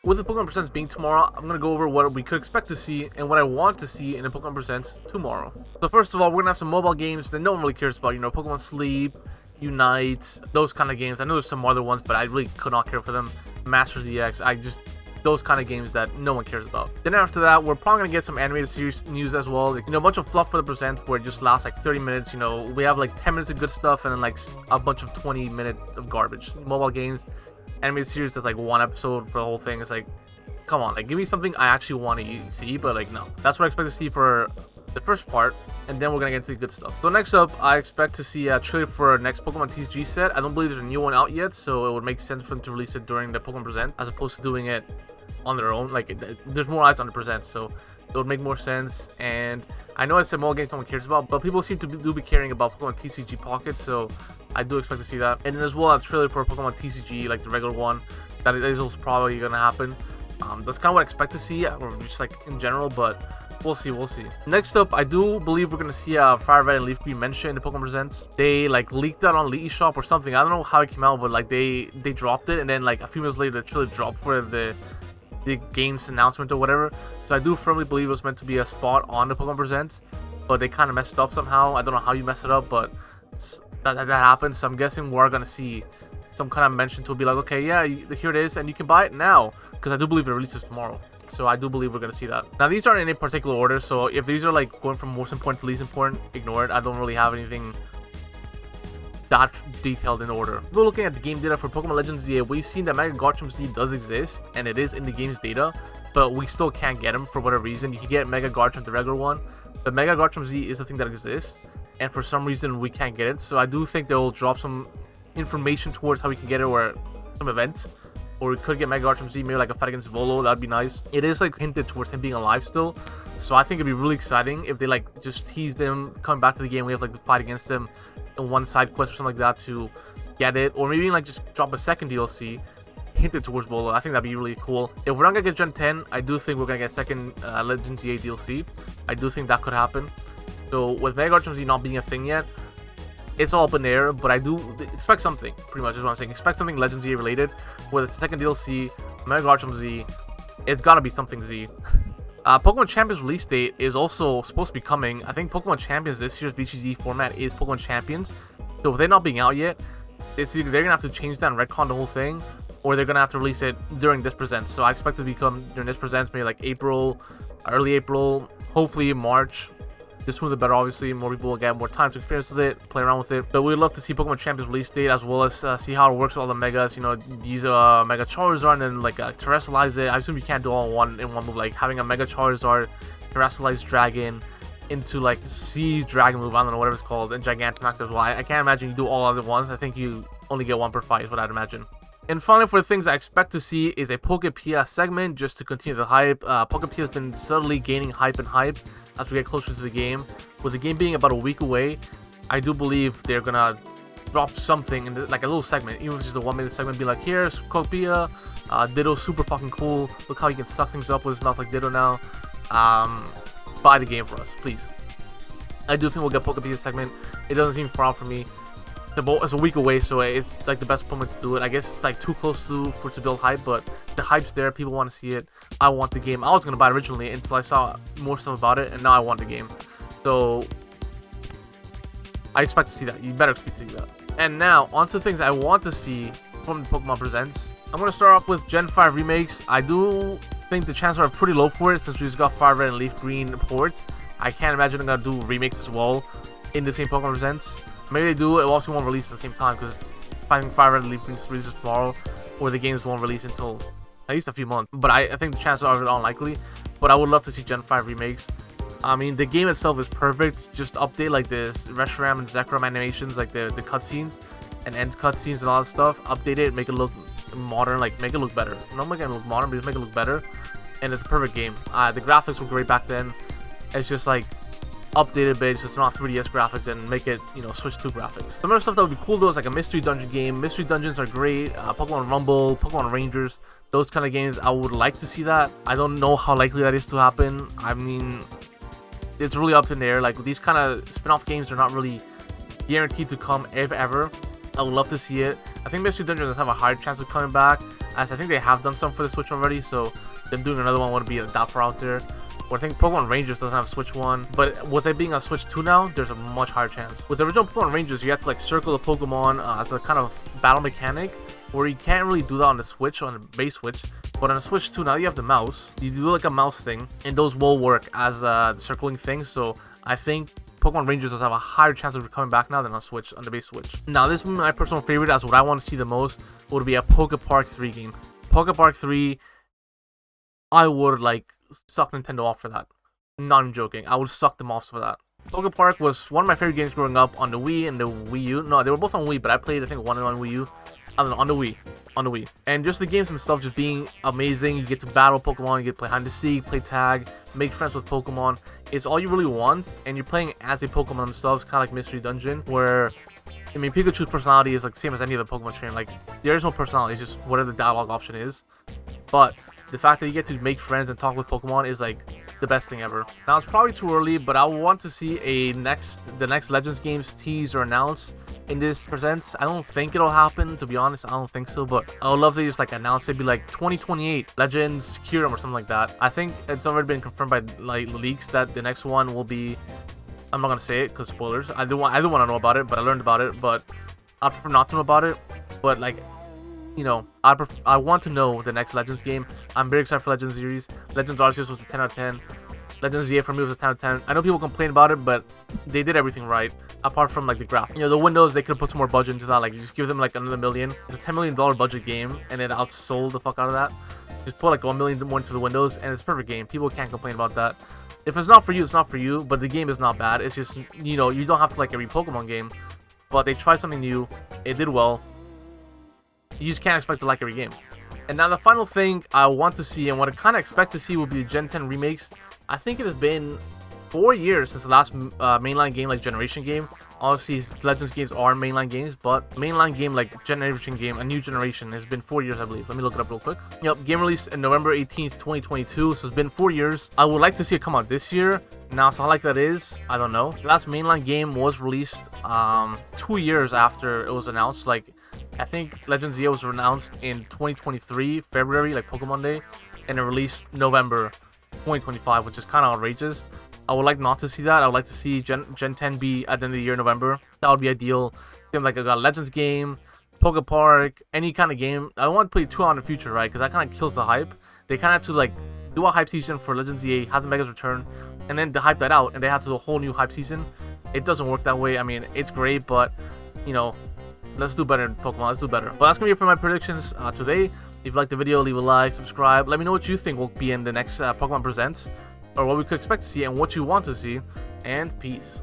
With the Pokemon Presents being tomorrow, I'm gonna go over what we could expect to see and what I want to see in the Pokemon Presents tomorrow. So first of all, we're gonna have some mobile games that no one really cares about. You know, Pokemon Sleep, Unite, those kind of games. I know there's some other ones, but I really could not care for them. Masters EX, those kind of games that no one cares about. Then after that, we're probably gonna get some animated series news as well. Like, you know, a bunch of fluff for the present where it just lasts like 30 minutes. You know, we have like 10 minutes of good stuff and then like a bunch of 20-minute of garbage. Mobile games, animated series that's like one episode for the whole thing. It's like, come on, like give me something I actually want to see. But like, no, that's what I expect to see for the first part, and then we're gonna get into the good stuff. So next up, I expect to see a trailer for our next Pokemon TCG set. I don't believe there's a new one out yet, so it would make sense for them to release it during the Pokemon Present as opposed to doing it on their own. Like, there's more eyes on the Present, so it would make more sense. And I know I said mobile games no one cares about, but people seem to be caring about Pokemon TCG Pocket, so I do expect to see that. And then as well, a trailer for Pokemon TCG, like the regular one, that is probably gonna happen. That's kind of what I expect to see, or just like in general, but we'll see. Next up, I do believe we're gonna see Fire Red and Leaf Green mention in the Pokemon Presents. They like leaked that on Leaky Shop or something. I don't know how it came out, but like they dropped it, and then like a few minutes later, the trailer dropped for the game's announcement or whatever. So I do firmly believe it was meant to be a spot on the Pokemon Presents, but they kind of messed up somehow. I don't know how you mess it up, but that happened. So I'm guessing we're gonna see some kind of mention to be like, okay, yeah, here it is, and you can buy it now, because I do believe it releases tomorrow. So I do believe we're gonna see that. Now these aren't in any particular order, so if these are like going from most important to least important, ignore it. I don't really have anything that detailed in order. We're looking at the game data for Pokemon Legends Z. We've seen that Mega Garchomp Z does exist, and it is in the game's data, but we still can't get him for whatever reason. You can get Mega Garchomp, the regular one, but Mega Garchomp Z is the thing that exists, and for some reason we can't get it. So I do think they'll drop some information towards how we can get it, or some event, or we could get Mega Garchomp Z, maybe like a fight against Volo. That'd be nice. It is like hinted towards him being alive still, so I think it'd be really exciting if they like just tease them coming back to the game. We have like the fight against them in one side quest or something like that to get it, or maybe like just drop a second DLC hinted towards Volo. I think that'd be really cool. If we're not gonna get Gen 10, I do think we're gonna get second Legends EA DLC. I do think that could happen. So with Mega Garchomp Z not being a thing yet, it's all up in the air, but I do expect something, pretty much is what I'm saying. Expect something Legends Z related. With a second DLC, Mega Garchomp Z, it's gotta be something Z. Pokemon Champions release date is also supposed to be coming. I think Pokemon Champions, this year's VGZ format is Pokemon Champions. So with it not being out yet, it's either they're gonna have to change that and retcon the whole thing, or they're gonna have to release it during this present. So I expect it to become during this present, maybe like April, early April, hopefully March. The sooner the better, obviously. More people will get more time to experience with it, play around with it. But we'd love to see Pokemon Champions release date, as well as see how it works with all the Megas. You know, use a Mega Charizard and then like terrestrialize it. I assume you can't do all in one move, like having a Mega Charizard, terrestrialized Dragon into like Sea Dragon move, I don't know, whatever it's called, and Gigantamax as well. I can't imagine you do all of it at once. I think you only get one per fight is what I'd imagine. And finally, for the things I expect to see is a Pokepia segment, just to continue the hype. Pokepia has been steadily gaining hype as we get closer to the game. With the game being about a week away, I do believe they're gonna drop something in like a little segment, even if it's just a 1-minute segment. Be like, here's Pokepia, Ditto's super fucking cool. Look how he can suck things up with his mouth like Ditto now. Buy the game for us, please. I do think we'll get Pokepia segment. It doesn't seem far out for me. It's a week away, so it's like the best moment to do it. I guess it's like too close to build hype, but the hype's there. People want to see it. I want the game. I was gonna buy it originally until I saw more stuff about it, and now I want the game. So I expect to see that. You better expect to see that. And now on to the things I want to see from the Pokemon Presents. I'm gonna start off with Gen 5 remakes. I do think the chances are pretty low for it since we just got Fire Red and Leaf Green ports. I can't imagine they're gonna do remakes as well in the same Pokemon Presents. Maybe they do, it also won't release at the same time, because I think Fire Red and Leaf Green releases tomorrow, or the games won't release until at least a few months. But I think the chances are unlikely, but I would love to see Gen 5 remakes. I mean, the game itself is perfect. Just update like this Reshiram and Zekrom animations, like the cutscenes and end cutscenes and all that stuff. Update it, make it look modern, like make it look better. Not make it look modern, but just make it look better. And it's a perfect game. The graphics were great back then. It's just like updated a bit, so it's not 3DS graphics, and make it, you know, switch to graphics. Some other stuff that would be cool though is like a mystery dungeon game. Mystery dungeons are great. Pokemon Rumble, Pokemon Rangers, those kind of games, I would like to see that. I don't know how likely that is to happen. I mean, it's really up in the air. Like these kind of spin-off games are not really guaranteed to come if ever. I would love to see it. I think Mystery Dungeons have a higher chance of coming back. as I think they have done some for the Switch already, so them doing another one wouldn't be that far out there. Or I think Pokemon Rangers doesn't have a Switch one, but with it being on Switch 2 now, there's a much higher chance. With the original Pokemon Rangers, you have to like circle the Pokemon as a kind of battle mechanic, where you can't really do that on the Switch, on the base Switch. But on the Switch 2, now you have the mouse. You do like a mouse thing, and those will work as the circling thing. So I think Pokemon Rangers does have a higher chance of coming back now than on Switch, on the base Switch. Now, this is my personal favorite, as what I want to see the most would be a Poké Park 3 game. Poké Park 3, I would like suck Nintendo off for that. Not even joking. I would suck them off for that. Poké Park was one of my favorite games growing up on the Wii and the Wii U. No, they were both on Wii, but I played, I think, one on Wii U. I don't know, on the Wii. And just the games themselves just being amazing. You get to battle Pokemon, you get to play hide and seek, play tag, make friends with Pokemon. It's all you really want, and you're playing as a Pokemon themselves, kind of like Mystery Dungeon, where, I mean, Pikachu's personality is like the same as any other Pokemon trainer. Like, there is no personality, it's just whatever the dialogue option is. But the fact that you get to make friends and talk with Pokemon is like the best thing ever. Now, it's probably too early, but I want to see the next Legends games teased or announced in this presents. I don't think it'll happen, to be honest. I don't think so, but I would love to just like announce it, be like 2028 Legends Kyurem or something like that. I think it's already been confirmed by like leaks that the next one will be, I'm not gonna say it because spoilers. I do want to know about it, but I learned about it, but I prefer not to know about it. But like, you know, I want to know the next Legends game. I'm very excited for Legends series. Legends Arceus was a 10 out of 10. Legends ZA for me was a 10 out of 10. I know people complain about it, but they did everything right. Apart from like the graph, you know, the windows, they could have put some more budget into that. Like, just give them like another $1 million. It's a $10 million budget game, and it outsold the fuck out of that. Just put like $1 million more into the windows, and it's a perfect game. People can't complain about that. If it's not for you, it's not for you. But the game is not bad. It's just, you know, you don't have to like every Pokemon game, but they tried something new. It did well. You just can't expect to like every game. And now the final thing I want to see, and what I kind of expect to see, will be the Gen 10 remakes. I think it has been 4 years since the last mainline game, like generation game. Obviously, Legends games are mainline games, but mainline game, like generation game, a new generation, has been 4 years, I believe. Let me look it up real quick. Yep, game released in November 18th, 2022, so it's been 4 years. I would like to see it come out this year. Now, so how like that is, I don't know. The last mainline game was released 2 years after it was announced. Like, I think Legends ZA was announced in 2023, February, like Pokemon Day, and it released November 2025, which is kind of outrageous. I would like not to see that. I would like to see Gen 10 be at the end of the year, November. That would be ideal. Same like a Legends game, Poké Park, any kind of game. I don't want to play too out in the future, right? Because that kind of kills the hype. They kind of have to like do a hype season for Legends ZA, have the Megas return, and then to hype that out, and they have to do a whole new hype season. It doesn't work that way. I mean, it's great, but you know, let's do better in Pokemon. Let's do better. But that's gonna be it for my predictions today. If you liked the video, leave a like, subscribe. Let me know what you think will be in the next Pokemon Presents, or what we could expect to see and what you want to see. And peace.